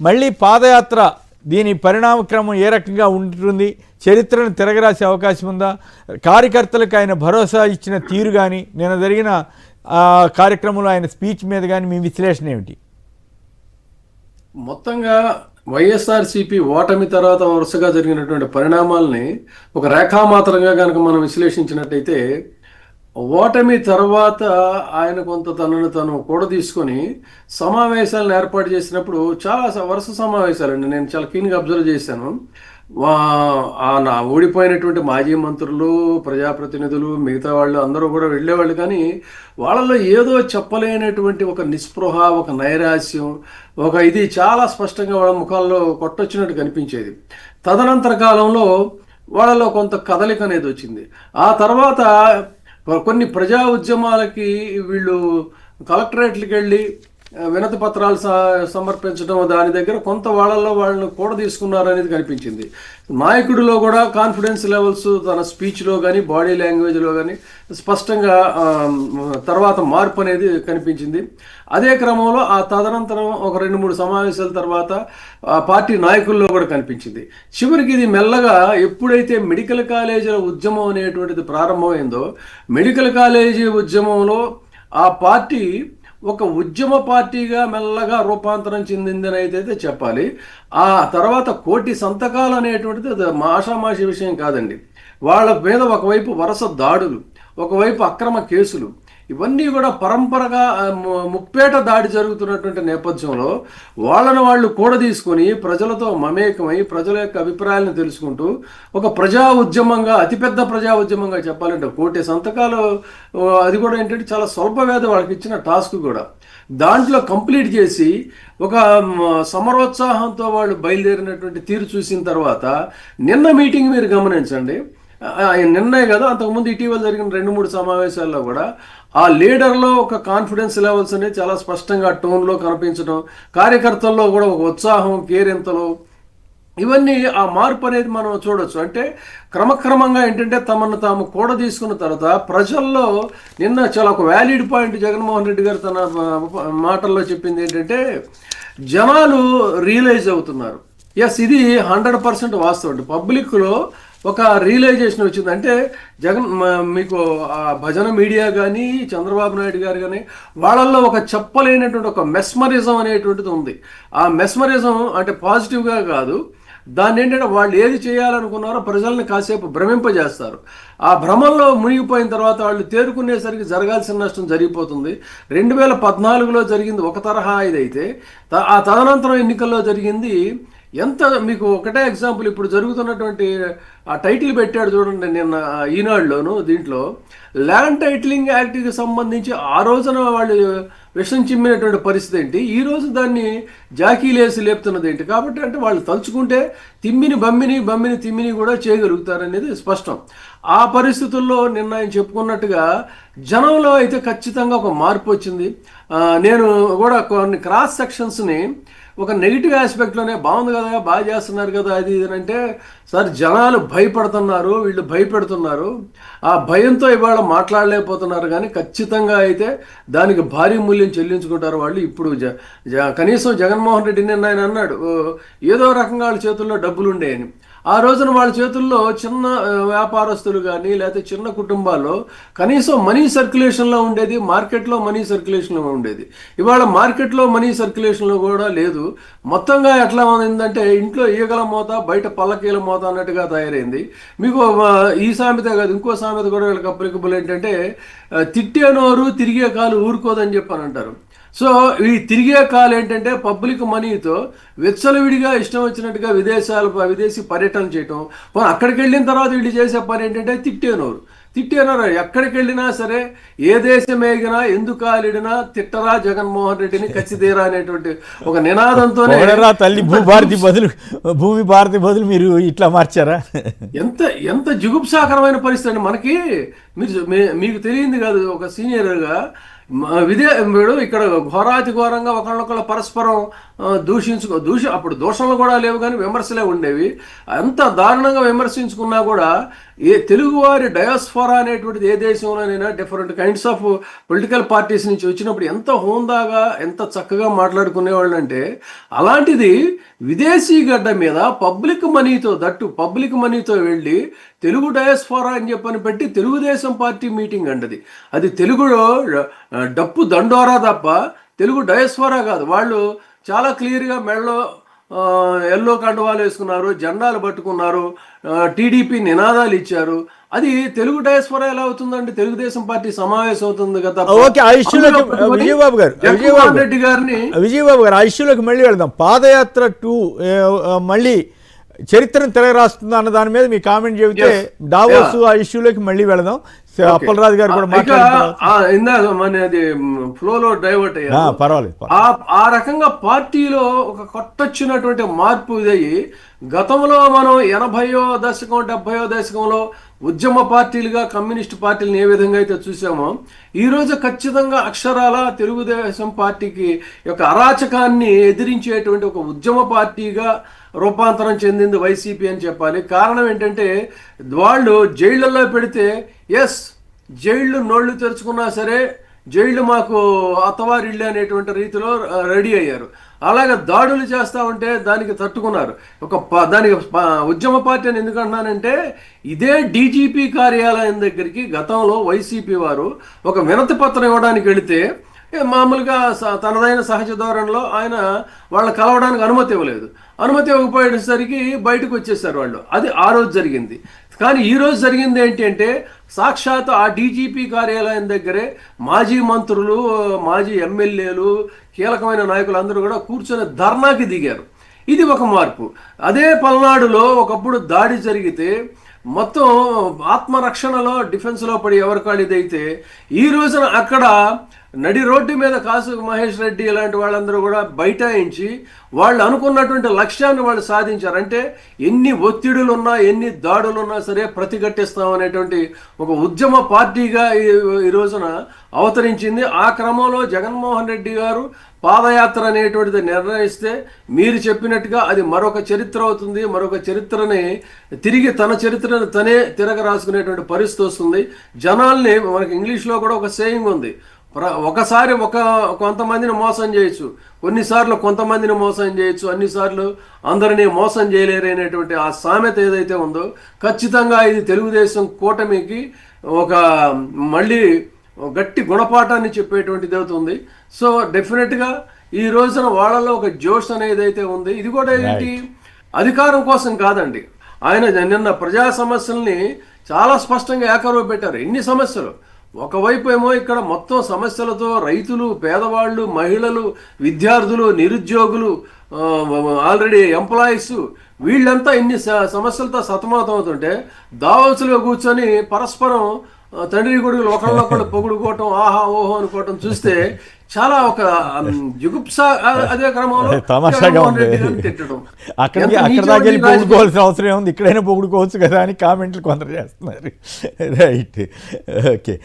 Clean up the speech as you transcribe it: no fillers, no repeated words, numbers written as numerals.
మళ్ళీ పాదయాత్ర దీని పరిణామక్రమం ఏ రకంగా ఉంటుంది, చరిత్రను తిరగరాసే అవకాశం ఉందా, కార్యకర్తలకు ఆయన భరోసా ఇచ్చిన తీరు కానీ, నిన్న జరిగిన కార్యక్రమంలో ఆయన స్పీచ్ మీద కానీ మీ విశ్లేషణ ఏమిటి? మొత్తంగా వైఎస్ఆర్సీపీ ఓటమి తర్వాత వరుసగా జరిగినటువంటి పరిణామాలని ఒక రేఖామాత్రంగా కనుక మనం విశ్లేషించినట్టయితే, ఓటమి తర్వాత ఆయన కొంత తనను తను కూడా తీసుకొని సమావేశాలను ఏర్పాటు చేసినప్పుడు చాలా వరుస సమావేశాలండి, నేను చాలా క్లీన్గా అబ్జర్వ్ చేశాను. ఓడిపోయినటువంటి మాజీ మంత్రులు, ప్రజాప్రతినిధులు, మిగతా వాళ్ళు అందరూ కూడా వెళ్ళేవాళ్ళు. కానీ వాళ్ళలో ఏదో చెప్పలేనటువంటి ఒక నిస్పృహ, ఒక నైరాశ్యం, ఒక ఇది చాలా స్పష్టంగా వాళ్ళ ముఖాల్లో కొట్టొచ్చినట్టు కనిపించేది. తదనంతర కాలంలో వాళ్ళలో కొంత కదలిక అనేది వచ్చింది. ఆ తర్వాత కొన్ని ప్రజా ఉద్యమాలకి వీళ్ళు కలెక్టరేట్లకు వెళ్ళి వినతి పత్రాలు సమర్పించడం, దాని దగ్గర కొంత వాళ్ళని కూడా తీసుకున్నారు అనేది కనిపించింది. నాయకుడిలో కూడా కాన్ఫిడెన్స్ లెవెల్స్ తన స్పీచ్లో కానీ బాడీ లాంగ్వేజ్లో కానీ స్పష్టంగా తర్వాత మార్పు అనేది కనిపించింది. అదే క్రమంలో ఆ తదనంతరం ఒక 2-3 సమావేశాల తర్వాత పార్టీ నాయకుల్లో కూడా కనిపించింది. చివరికి ఇది మెల్లగా ఎప్పుడైతే మెడికల్ కాలేజీల ఉద్యమం అనేటువంటిది ప్రారంభమైందో, మెడికల్ కాలేజీ ఉద్యమంలో ఆ పార్టీ ఒక ఉద్యమ పార్టీగా మెల్లగా రూపాంతరం చెందిందని అయితే చెప్పాలి. ఆ తర్వాత 1,000 సంతకాలు అనేటువంటిది ఆషామాషి విషయం కాదండి. వాళ్ళ మీద ఒకవైపు వరుస దాడులు, ఒకవైపు అక్రమ కేసులు, ఇవన్నీ కూడా పరంపరగా ముప్పేట దాడి జరుగుతున్నటువంటి నేపథ్యంలో వాళ్ళు కూడా తీసుకొని ప్రజలతో మమేకమై ప్రజల యొక్క అభిప్రాయాలను తెలుసుకుంటూ ఒక ప్రజా ఉద్యమంగా, అతిపెద్ద ప్రజా ఉద్యమంగా చెప్పాలంటే 1,000 సంతకాలు, అది కూడా ఏంటంటే చాలా స్వల్ప వ్యవధి వాళ్ళకి ఇచ్చిన టాస్క్ కూడా, దాంట్లో కంప్లీట్ చేసి ఒక సమరోత్సాహంతో వాళ్ళు బయలుదేరినటువంటి తీరు చూసిన తర్వాత నిన్న మీటింగ్ మీరు గమనించండి. నిన్నే కదా, అంతకుముందు ఇటీవల జరిగిన 2-3 సమావేశాల్లో కూడా ఆ లీడర్లో ఒక కాన్ఫిడెన్స్ లెవెల్స్ అనేది చాలా స్పష్టంగా టోన్లో కనిపించడం, కార్యకర్తల్లో కూడా ఒక ఉత్సాహం, కేరింతలు, ఇవన్నీ ఆ మార్పు అనేది మనం చూడొచ్చు. అంటే క్రమక్రమంగా ఏంటంటే తమను తాము కూడా తీసుకున్న తర్వాత ప్రజల్లో నిన్న చాలా ఒక వ్యాలిడ్ పాయింట్ జగన్మోహన్ రెడ్డి గారు తన మాటల్లో చెప్పింది ఏంటంటే, జనాలు రియలైజ్ అవుతున్నారు. ఎస్, ఇది 100% వాస్తవం. పబ్లిక్లో ఒక రియలైజేషన్ వచ్చింది. అంటే మీకు భజన మీడియా కానీ, చంద్రబాబు నాయుడు గారు కానీ, వాళ్ళల్లో ఒక చెప్పలేనటువంటి ఒక మెస్మరిజం అనేటువంటిది ఉంది. ఆ మెస్మరిజం అంటే పాజిటివ్గా కాదు, దాన్ని ఏంటంటే వాళ్ళు ఏది చేయాలనుకున్నారో ప్రజల్ని కాసేపు భ్రమింపజేస్తారు. ఆ భ్రమంలో మునిగిపోయిన తర్వాత వాళ్ళు తేరుకునేసరికి జరగాల్సిన నష్టం జరిగిపోతుంది. 2014లో జరిగింది ఒక తరహా ఇదైతే, ఆ తదనంతరం ఎన్నికల్లో జరిగింది ఎంత, మీకు ఒకటే ఎగ్జాంపుల్, ఇప్పుడు జరుగుతున్నటువంటి ఆ టైటిల్ పెట్టాడు చూడండి నిన్న ఈనాడులోను, దీంట్లో ల్యాండ్ టైటిలింగ్ యాక్ట్కి సంబంధించి ఆ రోజున వాళ్ళు విషం చిమ్మినటువంటి పరిస్థితి ఏంటి, ఈరోజు దాన్ని జాకీలేసి లేపుతున్నది ఏంటి? కాబట్టి అంటే వాళ్ళు తలుచుకుంటే తిమ్మిని బమ్మిని తిమ్మిని కూడా చేయగలుగుతారనేది స్పష్టం. ఆ పరిస్థితుల్లో నిన్న ఆయన చెప్పుకున్నట్టుగా జనంలో అయితే ఖచ్చితంగా ఒక మార్పు వచ్చింది. నేను కూడా కొన్ని క్రాస్ సెక్షన్స్ని ఒక నెగిటివ్ ఆస్పెక్ట్లోనే బాగుంది కదా, బాగా చేస్తున్నారు కదా, అది ఇది అంటే, సార్ జనాలు భయపడుతున్నారు, వీళ్ళు భయపెడుతున్నారు, ఆ భయంతో ఇవాళ మాట్లాడలేకపోతున్నారు. కానీ ఖచ్చితంగా అయితే దానికి భారీ మూల్యం చెల్లించుకుంటారు వాళ్ళు. ఇప్పుడు కనీసం జగన్మోహన్ రెడ్డి నిన్న ఆయన అన్నాడు ఏదో రకంగా వాళ్ళ చేతుల్లో డబ్బులు ఉండేయని. ఆ రోజున వాళ్ళ చేతుల్లో చిన్న వ్యాపారస్తులు కానీ లేకపోతే చిన్న కుటుంబాల్లో కనీసం మనీ సర్క్యులేషన్లో ఉండేది, మార్కెట్లో మనీ సర్క్యులేషన్లో ఉండేది. ఇవాళ మార్కెట్లో మనీ సర్క్యులేషన్లో కూడా లేదు. మొత్తంగా ఎట్లా ఉందంటే ఇంట్లో ఈగల మోత, బయట పల్లకీల మోత అన్నట్టుగా తయారైంది. మీకు ఈ సామెత కాదు, ఇంకో సామెత కూడా వీళ్ళకి అప్లికబుల్ ఏంటంటే, తిట్టే నోరు తిరిగే కాలు ఊరుకోదని చెప్పని అంటారు. సో ఈ తిరిగే కాలు ఏంటంటే పబ్లిక్ మనీతో విచ్చలవిడిగా ఇష్టం వచ్చినట్టుగా విదేశీ పర్యటన చేయటం. అక్కడికి వెళ్ళిన తర్వాత వీళ్ళు చేసే పని ఏంటంటే తిట్టేనోరు. ఎక్కడికి వెళ్ళినా సరే, ఏ దేశం ఎగినా, ఎందుకు కాలిడినా తిట్టరా జగన్మోహన్ రెడ్డిని ఖచ్చితీరా అనేటువంటి ఒక నినాదంతోనే తల్లి భూమి భారతి బదులు మీరు ఇట్లా మార్చారా? ఎంత జుగుప్సాకరమైన పరిస్థితి అండి. మనకి మీకు తెలియంది కాదు, ఒక సీనియర్గా వీడు ఇక్కడ ఘోరాతి ఘోరంగా ఒకళ్ళొకళ్ళు పరస్పరం అప్పుడు దూషణలు కూడా లేవు కానీ విమర్శలే ఉండేవి. అంత దారుణంగా విమర్శించుకున్నా కూడా తెలుగువారి డయాస్ఫోరా అనేటువంటిది ఏ దేశంలోనైనా different kinds of political parties నుంచి వచ్చినప్పుడు ఎంత హోందాగా ఎంత చక్కగా మాట్లాడుకునేవాళ్ళు అంటే, అలాంటిది విదేశీ గడ్డ మీద పబ్లిక్ మనీతో వెళ్ళి తెలుగు డయాస్ఫోరా అని చెప్పని పెట్టి తెలుగుదేశం పార్టీ మీటింగ్ అండి. అది తెలుగులో డప్పు దండోరా తప్ప తెలుగు డయాస్ఫోరా కాదు. వాళ్ళు చాలా క్లియర్గా మెడలో ఎల్లో కండువాలు వేసుకున్నారు, జెండాలు పట్టుకున్నారు, టీడీపీ నినాదాలు ఇచ్చారు. అది తెలుగు డయాస్ఫోరా ఎలా అవుతుందండి? తెలుగుదేశం పార్టీ సమావేశం అవుతుంది కదా. విజయబాబు గారు ఆ ఇష్యూలోకి మళ్ళీ వెళ్దాం. పాదయాత్ర 2 మళ్ళీ చరిత్రను తిరగరాస్తుందా అన్న దాని మీద మీ కామెంట్ చెబితే డావోస్ ఆ ఇష్యూలోకి మళ్ళీ వెళదాం. అప్పలరాజు గారు కూడా ఇందాక ఫ్లోలో డైవర్ట్ అయ్యారు. పర్వాలేదు. ఆ రకంగా పార్టీలో ఒక కొట్టొచ్చినటువంటి మార్పు ఇదయ్యి, గతంలో మనం 80వ దశకం 70వ దశకంలో ఉద్యమ పార్టీలుగా కమ్యూనిస్ట్ పార్టీలను ఏ విధంగా అయితే చూసామో, ఈరోజు ఖచ్చితంగా అక్షరాల తెలుగుదేశం పార్టీకి యొక్క అరాచకాన్ని ఎదిరించేటువంటి ఒక ఉద్యమ పార్టీగా రూపాంతరం చెందింది వైసీపీ అని చెప్పాలి. కారణం ఏంటంటే, వాళ్ళు జైళ్లలో పెడితే జైళ్ళు నోళ్లు తెరుచుకున్నా సరే జైళ్ళు మాకు అత్తవారిళ్ళు అనేటువంటి రీతిలో రెడీ అయ్యారు. అలాగే దాడులు చేస్తూ ఉంటే దానికి తట్టుకున్నారు. దానికి ఉద్యమ పార్టీ అని ఎందుకంటున్నానంటే, ఇదే డీజీపీ కార్యాలయం దగ్గరికి గతంలో వైసీపీ వారు ఒక వినతి పత్రం ఇవ్వడానికి వెళితే మామూలుగా తనదైన సహజ ధోరణిలో ఆయన వాళ్ళని కలవడానికి అనుమతి ఇవ్వలేదు. అనుమతి ఇవ్వకపోయేసరికి బయటకు వచ్చేసారు వాళ్ళు. అది ఆ రోజు జరిగింది. కానీ ఈ రోజు జరిగింది ఏంటి అంటే, సాక్షాత్ ఆ డీజీపీ కార్యాలయం దగ్గరే మాజీ మంత్రులు, మాజీ ఎమ్మెల్యేలు, కీలకమైన నాయకులు అందరూ కూడా కూర్చొని ధర్నాకి దిగారు. ఇది ఒక మార్పు. అదే పల్నాడులో ఒకప్పుడు దాడి జరిగితే మొత్తం ఆత్మరక్షణలో డిఫెన్స్లో పడి ఎవరికాళ్ళు ఇదైతే, ఈ రోజున అక్కడ నడి రోడ్డు మీద కాసు మహేష్ రెడ్డి ఇలాంటి వాళ్ళందరూ కూడా బైఠాయించి వాళ్ళు అనుకున్నటువంటి లక్ష్యాన్ని వాళ్ళు సాధించారు. అంటే ఎన్ని ఒత్తిడులు ఉన్నా ఎన్ని దాడులు ఉన్నా సరే ప్రతిఘటిస్తాం అనేటువంటి ఒక ఉద్యమ పార్టీగా ఈ రోజున అవతరించింది. ఆ క్రమంలో జగన్మోహన్ రెడ్డి గారు పాదయాత్ర అనేటువంటిది నిర్ణయిస్తే మీరు చెప్పినట్టుగా అది మరొక చరిత్ర అవుతుంది. మరొక చరిత్రని తిరిగి తన చరిత్రను తనే తిరగ రాసుకునేటువంటి పరిస్థితి వస్తుంది. జనాల్ని, మనకి ఇంగ్లీష్లో కూడా ఒక సేయింగ్ ఉంది, ఒకసారి కొంతమందిని మోసం చేయొచ్చు, కొన్నిసార్లు కొంతమందిని మోసం చేయొచ్చు, అన్నిసార్లు అందరినీ మోసం చేయలేరు అనేటువంటి ఆ సామెత ఏదైతే ఉందో, ఖచ్చితంగా ఇది తెలుగుదేశం కూటమికి ఒక మళ్ళీ గట్టి గుణపాఠాన్ని చెప్పేటువంటిది అవుతుంది. సో డెఫినెట్గా ఈ రోజున వాళ్ళలో ఒక జోష్ అనేది అయితే ఉంది. ఇది కూడా ఏంటి, అధికారం కోసం కాదండి. ఆయన నిన్న ప్రజా సమస్యల్ని చాలా స్పష్టంగా ఏకరువు పెట్టారు. ఎన్ని సమస్యలు, ఒకవైపు ఏమో ఇక్కడ మొత్తం సమస్యలతో రైతులు, పేదవాళ్ళు, మహిళలు, విద్యార్థులు, నిరుద్యోగులు, ఆల్రెడీ ఎంప్లాయీస్, వీళ్ళంతా ఇన్ని సమస్యలతో సతమతం అవుతుంటే దావోసులో కూర్చొని పరస్పరం తండ్రి కొడుకులు ఒకళ్ళొకళ్ళు పొగుడుకోవటం, ఆహా ఓహో అనుకోవటం చూస్తే చాలా ఒక జుగుప్స. అదే క్రమంలో తిట్టడం, అక్కడ దాకా వెళ్ళి పొగుడుకోవాల్సిన అవసరం ఏముంది, ఇక్కడైనా పొగుడుకోవచ్చు కదా అని కామెంట్లు కొందరు చేస్తున్నారు. Right, okay.